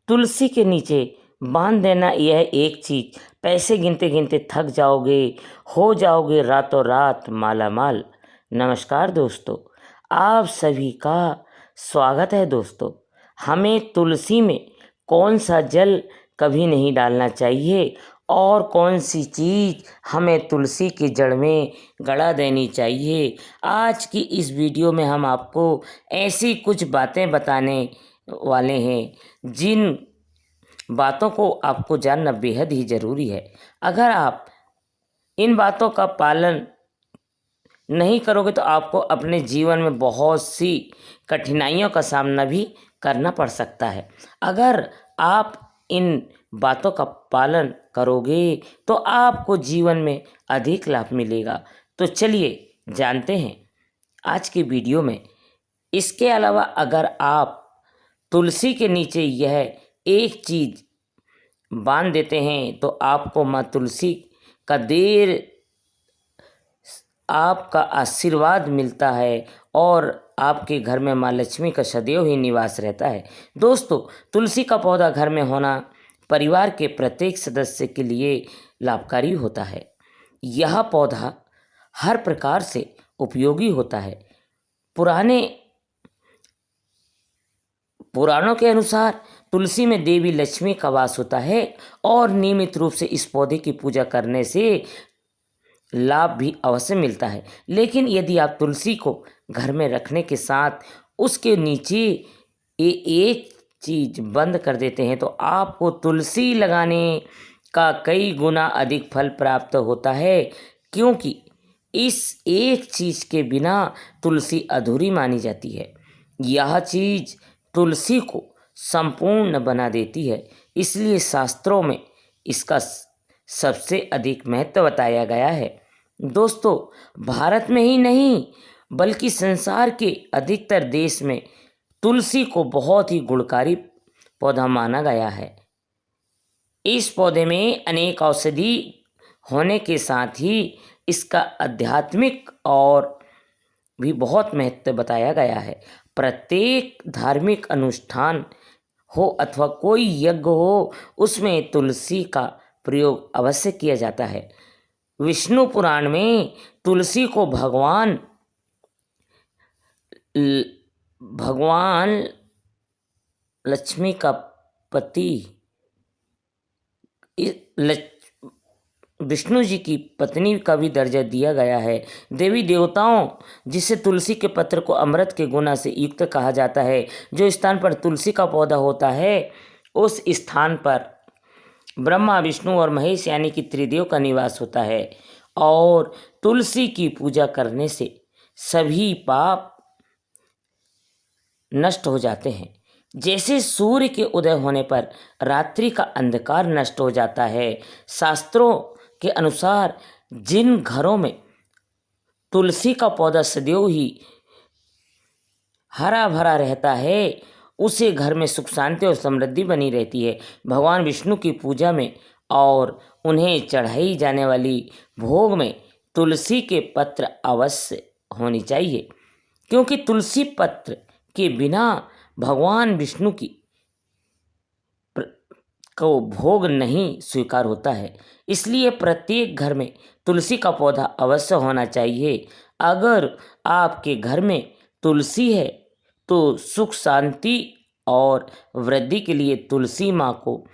तुलसी के नीचे बांध देना यह एक चीज, पैसे गिनते गिनते थक जाओगे, हो जाओगे रातों रात माला माल। नमस्कार दोस्तों, आप सभी का स्वागत है दोस्तों। हमें तुलसी में कौन सा जल कभी नहीं डालना चाहिए और कौन सी चीज़ हमें तुलसी की जड़ में गड़ा देनी चाहिए, आज की इस वीडियो में हम आपको ऐसी कुछ बातें बताने वाले हैं जिन बातों को आपको जानना बेहद ही ज़रूरी है। अगर आप इन बातों का पालन नहीं करोगे तो आपको अपने जीवन में बहुत सी कठिनाइयों का सामना भी करना पड़ सकता है। अगर आप इन बातों का पालन करोगे तो आपको जीवन में अधिक लाभ मिलेगा। तो चलिए जानते हैं आज की वीडियो में। इसके अलावा अगर आप तुलसी के नीचे यह एक चीज़ बांध देते हैं तो आपको माँ तुलसी का आपका आशीर्वाद मिलता है और आपके घर में माँ लक्ष्मी का सदैव ही निवास रहता है। दोस्तों, तुलसी का पौधा घर में होना परिवार के प्रत्येक सदस्य के लिए लाभकारी होता है। यह पौधा हर प्रकार से उपयोगी होता है। पुराणों के अनुसार तुलसी में देवी लक्ष्मी का वास होता है और नियमित रूप से इस पौधे की पूजा करने से लाभ भी अवश्य मिलता है। लेकिन यदि आप तुलसी को घर में रखने के साथ उसके नीचे एक चीज़ बंद कर देते हैं तो आपको तुलसी लगाने का कई गुना अधिक फल प्राप्त होता है, क्योंकि इस एक चीज़ के बिना तुलसी अधूरी मानी जाती है। यह चीज़ तुलसी को संपूर्ण बना देती है, इसलिए शास्त्रों में इसका सबसे अधिक महत्व बताया गया है। दोस्तों, भारत में ही नहीं बल्कि संसार के अधिकतर देश में तुलसी को बहुत ही गुणकारी पौधा माना गया है। इस पौधे में अनेक औषधि होने के साथ ही इसका आध्यात्मिक और भी बहुत महत्व बताया गया है। प्रत्येक धार्मिक अनुष्ठान हो अथवा कोई यज्ञ हो, उसमें तुलसी का प्रयोग अवश्य किया जाता है। विष्णु पुराण में तुलसी को भगवान लक्ष्मी का पति विष्णु जी की पत्नी का भी दर्जा दिया गया है। देवी देवताओं जिसे तुलसी के पत्र को अमृत के गुना से युक्त कहा जाता है, जो स्थान पर तुलसी का पौधा होता है उस स्थान पर ब्रह्मा विष्णु और महेश यानी कि त्रिदेव का निवास होता है। और तुलसी की पूजा करने से सभी पाप नष्ट हो जाते हैं। जैसे सूर्य के उदय होने पर रात्रि का अंधकार नष्ट हो जाता है, शास्त्रों के अनुसार जिन घरों में तुलसी का पौधा सदैव ही हरा भरा रहता है उसे घर में सुख शांति और समृद्धि बनी रहती है। भगवान विष्णु की पूजा में और उन्हें चढ़ाई जाने वाली भोग में तुलसी के पत्र अवश्य होनी चाहिए, क्योंकि तुलसी पत्र के बिना भगवान विष्णु को भोग नहीं स्वीकार होता है। इसलिए प्रत्येक घर में तुलसी का पौधा अवश्य होना चाहिए। अगर आपके घर में तुलसी है तो सुख शांति और वृद्धि के लिए तुलसी माँ को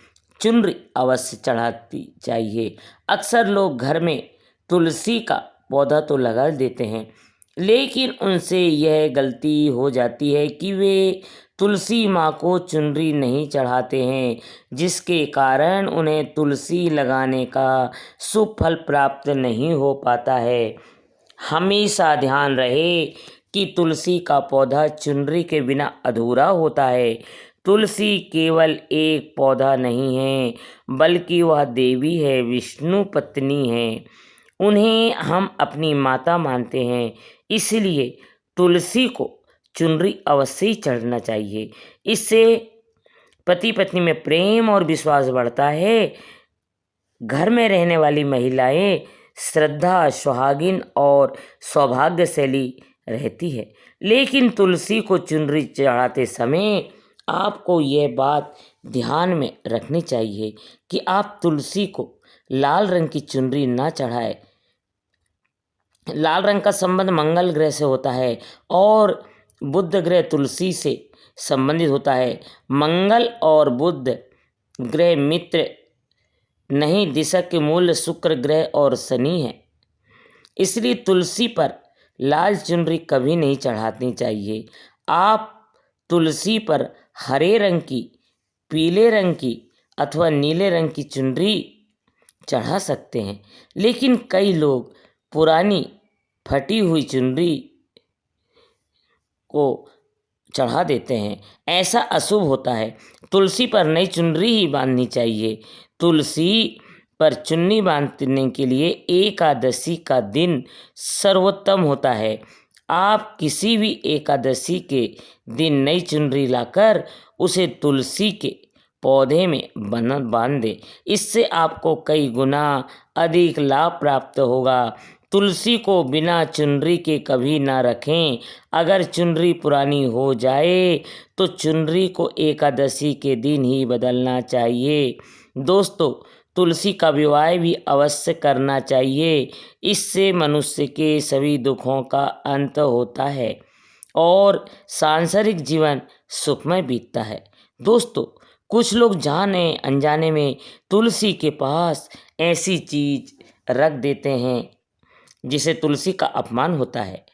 चुनरी अवश्य चढ़ाती चाहिए। अक्सर लोग घर में तुलसी का पौधा तो लगा देते हैं, लेकिन उनसे यह गलती हो जाती है कि वे तुलसी माँ को चुनरी नहीं चढ़ाते हैं, जिसके कारण उन्हें तुलसी लगाने का शुभ फल प्राप्त नहीं हो पाता है। हमेशा ध्यान रहे कि तुलसी का पौधा चुनरी के बिना अधूरा होता है। तुलसी केवल एक पौधा नहीं है, बल्कि वह देवी है, विष्णु पत्नी है। उन्हें हम अपनी माता मानते हैं, इसलिए तुलसी को चुनरी अवश्य ही चढ़ना चाहिए। इससे पति पत्नी में प्रेम और विश्वास बढ़ता है। घर में रहने वाली महिलाएं श्रद्धा, सुहागिन और सौभाग्यशाली रहती है। लेकिन तुलसी को चुनरी चढ़ाते समय आपको यह बात ध्यान में रखनी चाहिए कि आप तुलसी को लाल रंग की चुनरी ना चढ़ाए। लाल रंग का संबंध मंगल ग्रह से होता है और बुध ग्रह तुलसी से संबंधित होता है। मंगल और बुध ग्रह मित्र नहीं, दिशा के मूल शुक्र ग्रह और शनि है। इसलिए तुलसी पर लाल चुनरी कभी नहीं चढ़ानी चाहिए। आप तुलसी पर हरे रंग की, पीले रंग की अथवा नीले रंग की चुनरी चढ़ा सकते हैं, लेकिन कई लोग पुरानी फटी हुई चुनरी को चढ़ा देते हैं। ऐसा अशुभ होता है। तुलसी पर नई चुनरी ही बांधनी चाहिए। तुलसी पर चुन्नी बांधने के लिए एकादशी का दिन सर्वोत्तम होता है। आप किसी भी एकादशी के दिन नई चुनरी लाकर उसे तुलसी के पौधे में बांध दें। इससे आपको कई गुना अधिक लाभ प्राप्त होगा। तुलसी को बिना चुनरी के कभी ना रखें। अगर चुनरी पुरानी हो जाए तो चुनरी को एकादशी के दिन ही बदलना चाहिए। दोस्तों, तुलसी का विवाह भी अवश्य करना चाहिए। इससे मनुष्य के सभी दुखों का अंत होता है और सांसारिक जीवन सुखमय बीतता है। दोस्तों, कुछ लोग जाने अनजाने में तुलसी के पास ऐसी चीज रख देते हैं जिसे तुलसी का अपमान होता है।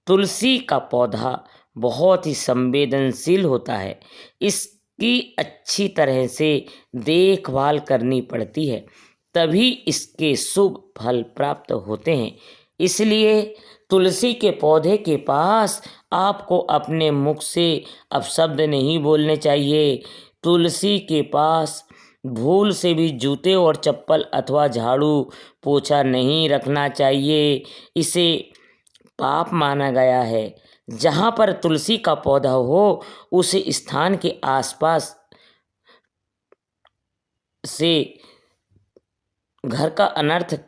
तुलसी का पौधा बहुत ही संवेदनशील होता है। इसकी अच्छी तरह से देखभाल करनी पड़ती है, तभी इसके शुभ फल प्राप्त होते हैं। इसलिए तुलसी के पौधे के पास आपको अपने मुख से अपशब्द नहीं बोलने चाहिए। तुलसी के पास भूल से भी जूते और चप्पल अथवा झाड़ू पोछा नहीं रखना चाहिए। इसे पाप माना गया है। जहाँ पर तुलसी का पौधा हो उस स्थान के आसपास से घर का अनर्थ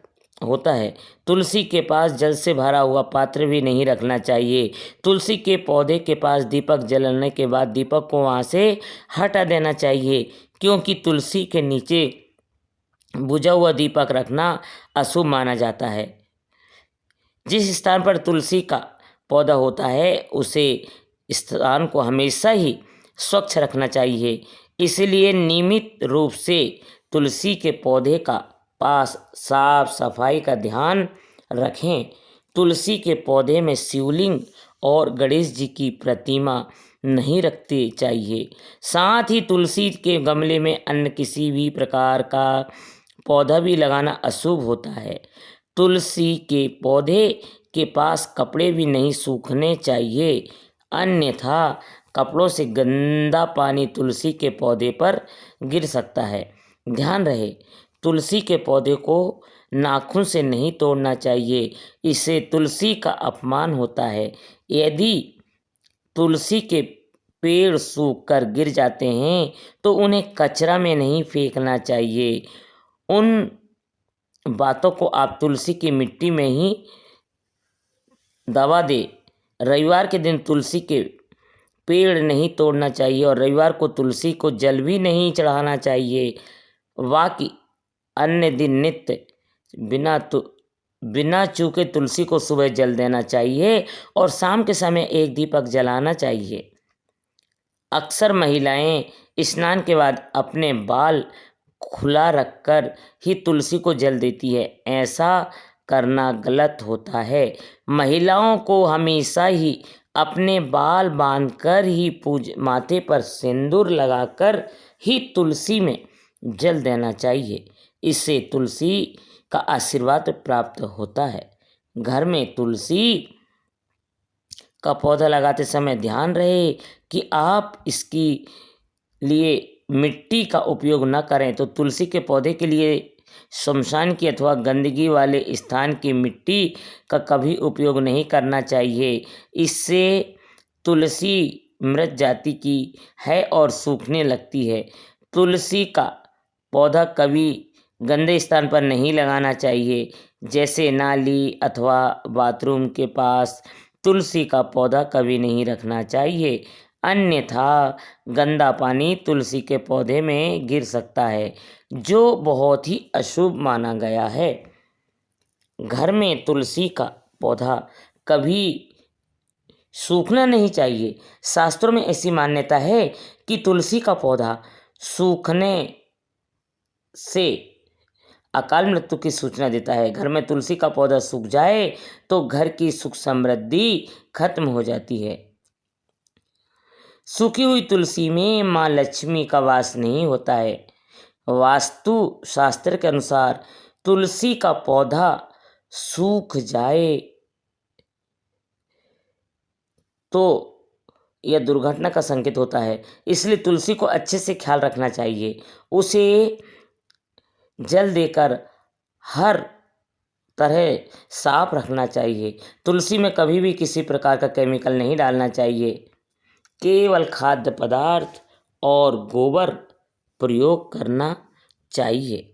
होता है। तुलसी के पास जल से भरा हुआ पात्र भी नहीं रखना चाहिए। तुलसी के पौधे के पास दीपक जलने के बाद दीपक को वहाँ से हटा देना चाहिए, क्योंकि तुलसी के नीचे बुझा हुआ दीपक रखना अशुभ माना जाता है। जिस स्थान पर तुलसी का पौधा होता है उसे स्थान को हमेशा ही स्वच्छ रखना चाहिए। इसलिए नियमित रूप से तुलसी के पौधे का पास साफ सफाई का ध्यान रखें। तुलसी के पौधे में शिवलिंग और गणेश जी की प्रतिमा नहीं रखती चाहिए। साथ ही तुलसी के गमले में अन्य किसी भी प्रकार का पौधा भी लगाना अशुभ होता है। तुलसी के पौधे के पास कपड़े भी नहीं सूखने चाहिए, अन्यथा कपड़ों से गंदा पानी तुलसी के पौधे पर गिर सकता है। ध्यान रहे, तुलसी के पौधे को नाखून से नहीं तोड़ना चाहिए, इससे तुलसी का अपमान होता है। यदि तुलसी के पेड़ सूख कर गिर जाते हैं तो उन्हें कचरा में नहीं फेंकना चाहिए। उन बातों को आप तुलसी की मिट्टी में ही दबा दे। रविवार के दिन तुलसी के पेड़ नहीं तोड़ना चाहिए और रविवार को तुलसी को जल भी नहीं चढ़ाना चाहिए। बाकी अन्य दिन नित्य बिना चूके तुलसी को सुबह जल देना चाहिए और शाम के समय एक दीपक जलाना चाहिए। अक्सर महिलाएं स्नान के बाद अपने बाल खुला रखकर ही तुलसी को जल देती है। ऐसा करना गलत होता है। महिलाओं को हमेशा ही अपने बाल बांधकर ही माथे पर सिंदूर लगाकर ही तुलसी में जल देना चाहिए। इससे तुलसी का आशीर्वाद प्राप्त होता है। घर में तुलसी का पौधा लगाते समय ध्यान रहे कि आप इसकी लिए मिट्टी का उपयोग न करें। तो तुलसी के पौधे के लिए शमशान की अथवा गंदगी वाले स्थान की मिट्टी का कभी उपयोग नहीं करना चाहिए। इससे तुलसी मृत जाति की है और सूखने लगती है। तुलसी का पौधा कभी गंदे स्थान पर नहीं लगाना चाहिए, जैसे नाली अथवा बाथरूम के पास तुलसी का पौधा कभी नहीं रखना चाहिए। अन्यथा गंदा पानी तुलसी के पौधे में गिर सकता है, जो बहुत ही अशुभ माना गया है। घर में तुलसी का पौधा कभी सूखना नहीं चाहिए। शास्त्रों में ऐसी मान्यता है कि तुलसी का पौधा सूखने से अकाल मृत्यु की सूचना देता है। घर में तुलसी का पौधा सूख जाए तो घर की सुख समृद्धि खत्म हो जाती है। सूखी हुई तुलसी में माँ लक्ष्मी का वास नहीं होता है। वास्तु शास्त्र के अनुसार तुलसी का पौधा सूख जाए तो यह दुर्घटना का संकेत होता है। इसलिए तुलसी को अच्छे से ख्याल रखना चाहिए। उसे जल देकर हर तरह साफ रखना चाहिए। तुलसी में कभी भी किसी प्रकार का केमिकल नहीं डालना चाहिए। केवल खाद्य पदार्थ और गोबर प्रयोग करना चाहिए।